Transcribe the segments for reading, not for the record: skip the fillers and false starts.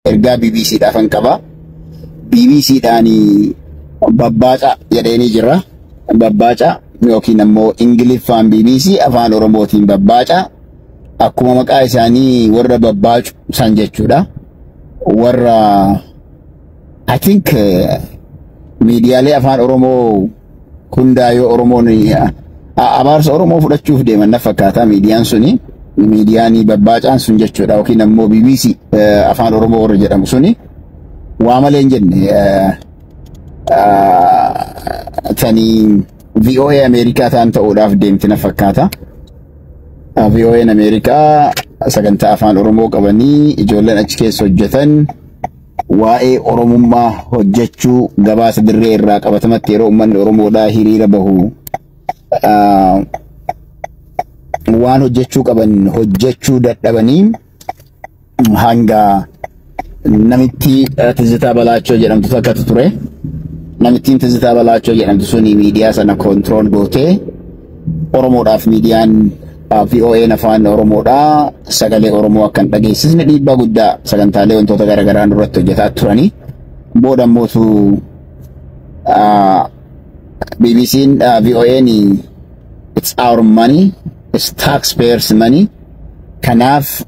Erga BBC dafan qaba. BBC daani babbaca jedhanii jira. Babbaca yookiin ammoo Ingiliffaan BBC afaan Oromootiin babbaca. Akkuma maqaa isaanii warra babbaacu san jechuudha. Warra I think miidiyaalee afaan Oromoo hundaayoo Oromoon abaarsa Oromoo fudhachuuf deeman na fakkaata miidiyaan suni. Miidiyaanii babbaacaan sun jechuudha yookiin ammoo BBC afaan Oromoo warra jedhamu suni waa malee hin jenne tanii VOA Ameerikaa ta'an ta'uudhaaf deemti na fakkaata. VOA Ameerikaa sagantaa afaan Oromoo qabanii ijoolleen achi keessa hojjetan waa'ee Oromummaa hojjechuu gabaasa dirree irraa qabatamatti yeroo uummanni Oromoodhaa hiriira bahu waan hojjechuu qaban hojjechuu dadhabanii hanga namitti Tizitaa Balaachoo jedhamtu takkatu ture. Namittiin Tizitaa Balaachoo jedhamtu suni miidiyaa sana kontirool gootee Oromoodhaaf miidiyaan VOA afaan Oromoodhaa sagalee Oromoo akkan dhageessisne dhiibbaa guddaa sagantaalee wantoota garaagaraa irratti hojjetaa turanii booda mootu BBC'n VOA'n it's our money, it's taxpayers' money. Kanaaf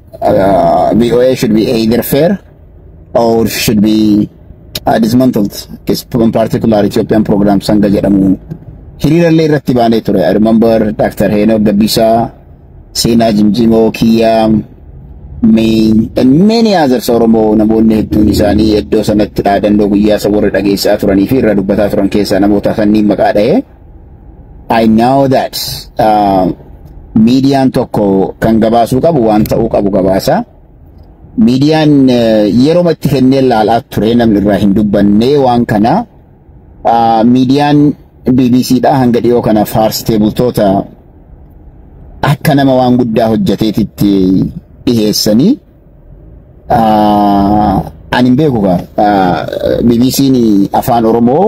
VOA should be either fair or should be dismantled. In particular, Ethiopian program sanga jedhamu hiriirallee irratti baanee ture. I remember Dr. Heenok Gabbisa, Seenaa Jimjimoo, Kiyyaa, May, and many others Oromoo namoonni hedduun isaanii iddoo sanatti dhaadannoo guyyaa isa warra dhageessaa turanii fi irra dubbataa turan keessaa namoota sanniin maqaa dha'ee. I know that miidiyaan tokko kan gabaasuu qabu waan ta'uu qabu gabaasa. Miidiyaan yeroo itti kennee ilaalaa ture namni irraa hin dubbannee waan kana miidiyaan BBC dha hanga dhiyoo kana faarsitee bultoota akka nama waan guddaa hojjeteetitti dhiheessanii ani beeku BBC'n afaan Oromoo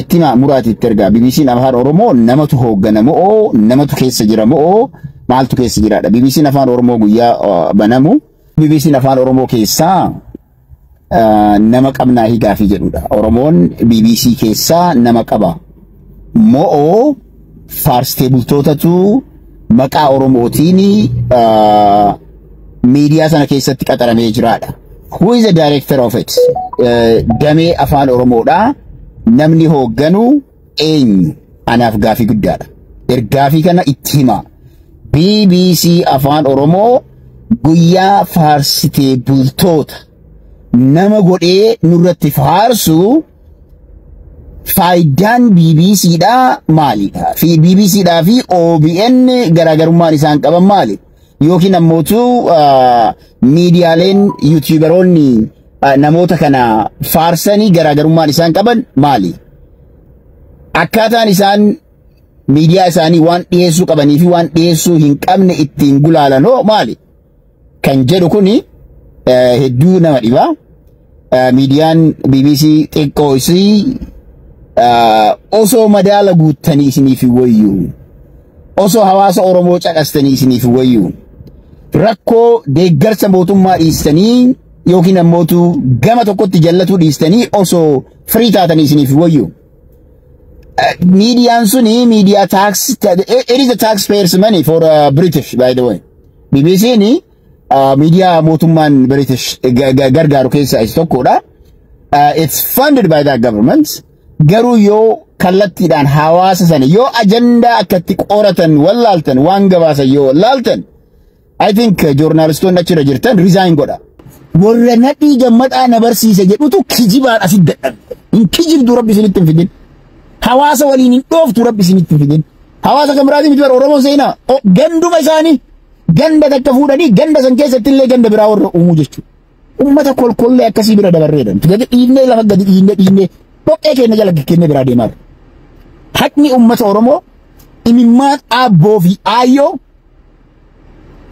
itti muraatiitti ergaa BBC'n afaan Oromoo namatu hoogganamoo namatu keessa jiramoo maaltu keessa jiraadha. BBC'n afaan Oromoo guyyaa banamu BBC'n afaan Oromoo keessaa nama qabnaa higaafii jedhudha. Oromoon BBC keessaa nama qaba moo faarsitee bultootatu maqaa Oromootiin miidiyaa sana keessatti qaxaramee jiraadha. Who is the director of it? Damee afaan Oromoodhaa namni hoogganu eenyu? Anaaf gaafii guddaadha. Ergaafii kana itti hima. BBC afaan Oromoo guyyaa faarsitee bultoota nama godhee nurratti faarsu faayidaan BBCdhaa maalidha? Fi BBCdhaa fi OBN garaagarummaan isaan qaban maali? Yookiin ammootu miidiyaaleen yuutuubaroonni namoota kana faarsanii garaagarummaan isaan qaban maali? Akkaataan isaan miidiyaa isaanii waan dhiyeessuu qabanii fi waan dhiyeessuu hin qabne ittiin gulaalanoo maali? Kan jedhu kuni hedduu nama dhiba. Miidiyaan BBC xiqqoo isii osoo madaala guuttanii isiniif wayyu, osoo hawaasa Oromoo caqastanii isiniif wayyu, rakkoo deeggarsa mootummaa dhiistanii yookiin ammootu gama tokkotti jallatuu dhiistanii osoo firii taatanii isiniif wayyu. Miidiyaan suni miidiyaa tax, it is the taxpayers' money for British, by the way. BBC'n miidiyaa mootummaan British gargaaru keessaa isa tokkodha. It's funded by that government. Garuu yoo kallattiidhaan hawaasa sana yoo ajandaa akkatti qoratan wallaaltan waan gabaasan yoo wallaaltan I think journalistoonni achirra jirtan resign godha. Warra nadhii gammadaa na barsiise jedhutu kijibaan asit dadhan. Hin kijibdu rabbi isinitti hin fidin. Hawaasa waliin hin dhooftu rabbi isinitti hin fidin. Hawaasa kan biraatii miti bara Oromoon seenaa ganduma isaanii ganda takka fuudhanii ganda san keessatti illee ganda biraa warra uumuu jechuudha. Uummata kolkollee akkasii bira dabarreedhan. Gadi dhiibnee lafa gadi dhiibnee Pokoknya kena jalan kene berada mar. Hakni umat Oromo imimmat abo fi ayo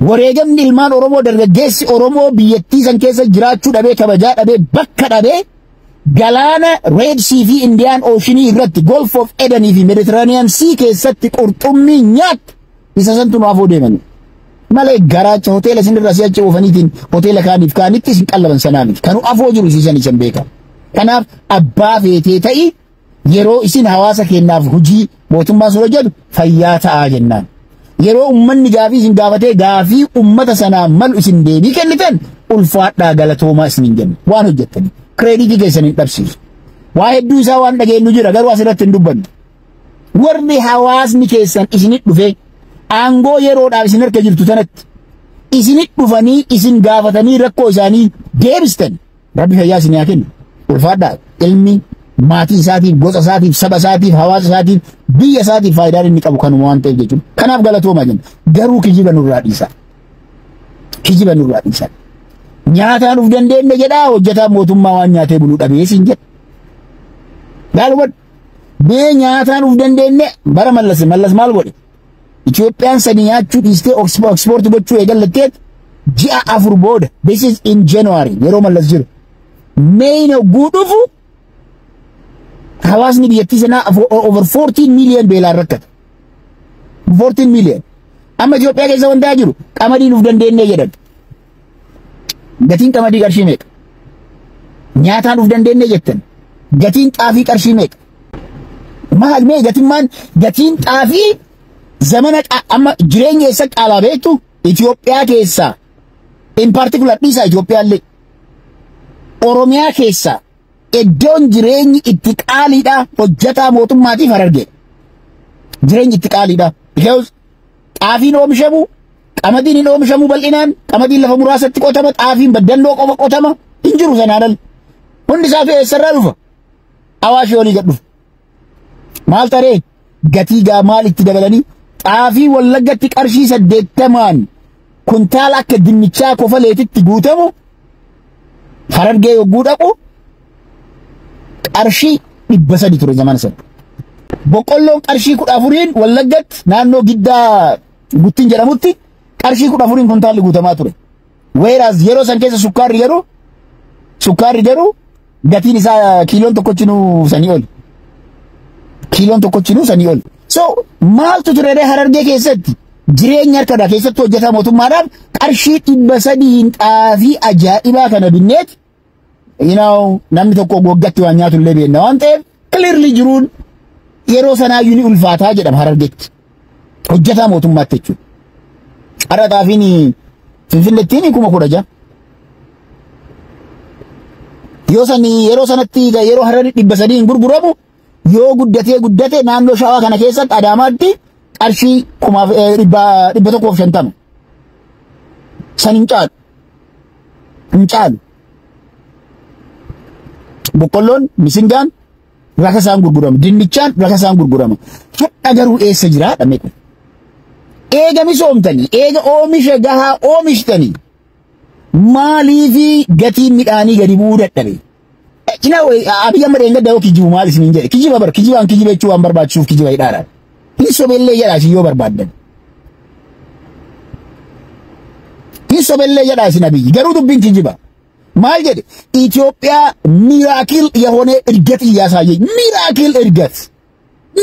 wareegamni ilmaan Oromoo dargaggeessi Oromoo biyyattii san keessa jiraachuu dhabee kabajaa dhabee bakka dhabee galaana Red Sea fi Indian Ocean irratti Gulf of Eden fi Mediterranean Sea keessatti qurxummii nyaat isa santu nu afoo deeman malee garaacha hoteela sinirra si'achi oofaniitiin hoteela kaanitti isin qallaban sanaa miti kanu afoo jiru siisan isan beeka kanaaf abbaa feetee ta'i yeroo isin hawaasa kennaaf hojii mootummaa sun hojjetu fayyaa ta'aa jennaan yeroo ummanni gaafii isin gaafatee gaafii ummata sanaa malu isin deebii kennitan ulfaadhaa galatoomaa isin hin jennu waan hojjettani krediitii keessan hin dhabsiisu waa hedduu isaa waan dhageenyu jira garuu asirratti hin dubbannu warri hawaasni keessan isinit dhufe aangoo yeroodhaaf isin harka jirtu tanatti isinit dhufanii isin gaafatanii rakkoo isaanii deebistan rabbi fayyaa isin haa kennu ulfaadhaa ilmi maatii isaatiif gosa isaatiif saba isaatiif hawaasa isaatiif biyya isaatiif faayidaan inni qabu kanuma waan ta'eef jechuudha kanaaf galatoomaa jenna garuu kijiba nurraa dhiisa nyaataan uf dandeenye jedhaa hojjetaa mootummaa waan nyaatee buluu dhabee siin jedha gaaluman bee nyaataan uf dandeenye bara mallas maal godhe Itoophiyaan sani nyaachuu dhiistee ekspoortii gochuu eegallatteet ji'a 4 booda this is in January yeroo mallas jiru May guutufu hawaasni biyyattii sanaa over 14 million beelaan rakkata 14 million amma Itoophiyaa keessa wantaa jiru qamadiin uf dandeenye jedhan gatiin qamadii qarshii meeqa nyaataan uf dandeenye jettan gatiin xaafii qarshii meeqa maal mee gatiin xaafii zamana amma jireenya isa qaalaa beektu Itoophiyaa keessa in particular dhiisa Itoophiyaallee Oromiyaa keessa iddoon jireenyi itti qaaliidha hojjetaa mootummaatiif Harargee jireenyi itti qaaliidha because xaafiin oomishamu qamadiin hin oomishamu bal'inaan qamadiin lafa muraasatti qotama xaafiin baddalloo qofa qotama hin jiru sanaan hundi isaatu eessarraa dhufa Awaashii olii gad dhufa maal taree gatii gaa maal itti dabalanii xaafii Wallaggatti qarshii 80 kuntaala akka dinnichaa kofaleetitti guutamu Harargee yogguu dhaqu qarshii 300 ture zamana sana boqqolloon qarshii 14 Wallaggatti naannoo giddaa guttiin jedhamutti qarshii 14 kuntaalli guutamaa ture whereas yeroo san keessa sukkaarri garuu gatiin isaa kiiloon tokkochinuu sanii ol so maaltu ture Harargee keessatti jireenya harkadhaa keessatti hojjetaa mootummaadhaaf qarshii 300 xaafii ajaa'ibaa kana binneet namni tokko goggatti waan nyaatu illee beekna waan ta'eef clearly jiruun yeroo sanaayyuu ni ulfaataa jedhama Harargeetti hojjetaa mootummaatti jechuudha. Har'a xaafiin Finfinneettiin 16,000 yeroo sanatti yeroo Hararri 300 hin gurguramu yoo guddate naannoo Shawaa kana keessatti Adaamaatti qarshii 150 san hin caalu boqqolloon misingaan rakasaan gurgurama dinnichaan rakasaan gurgurama hadha garuu eessa jira dhamee kun eega misoomtanii eega oomisha gahaa oomishtanii maaliifi gatiin midhaanii gadi bu'uu dadhabe Abiy Ahmed enga dawo kijibu maal isin jedhe kijibaan kijibechuu waan barbaachisuuf kijiba hidhaadha hin sobellee jedhaasi yoo barbaaddan hin sobellee jedhaasi Abiy garuu dubbiin kijiba ማል ጀደ ኢትዮጵያ ሚራክል የሆነ እድገት እያሳየኝ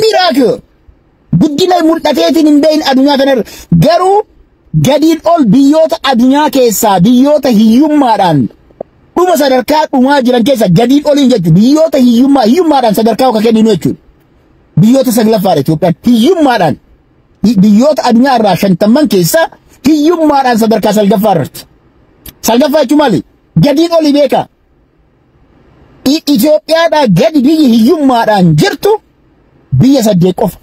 ሚራክል ጉዲና ሙልጣቴትን እንደን አዱኛ ተነር ገሩ ገዲን ኦል ቢዮታ አዱኛ ኬሳ ቢዮታ ሂዩማዳን ዱማ ሰደርካ ዱማ ጅራን ኬሳ ገዲን ኦል እንጀት ቢዮታ ሂዩማዳን ሰደርካው ከከዲኖቹ ቢዮታ ሰግለፋረ ኢትዮጵያ ሂዩማዳን ቢዮታ አዱኛ አራሸን ተመን ኬሳ ሂዩማዳን ሰደርካ ሰልገፋችሁ ማለት Gadiin oli beeka Itoophiyaadha gadi biyyi hiyyummaadhaan jirtu biyya 8 qofa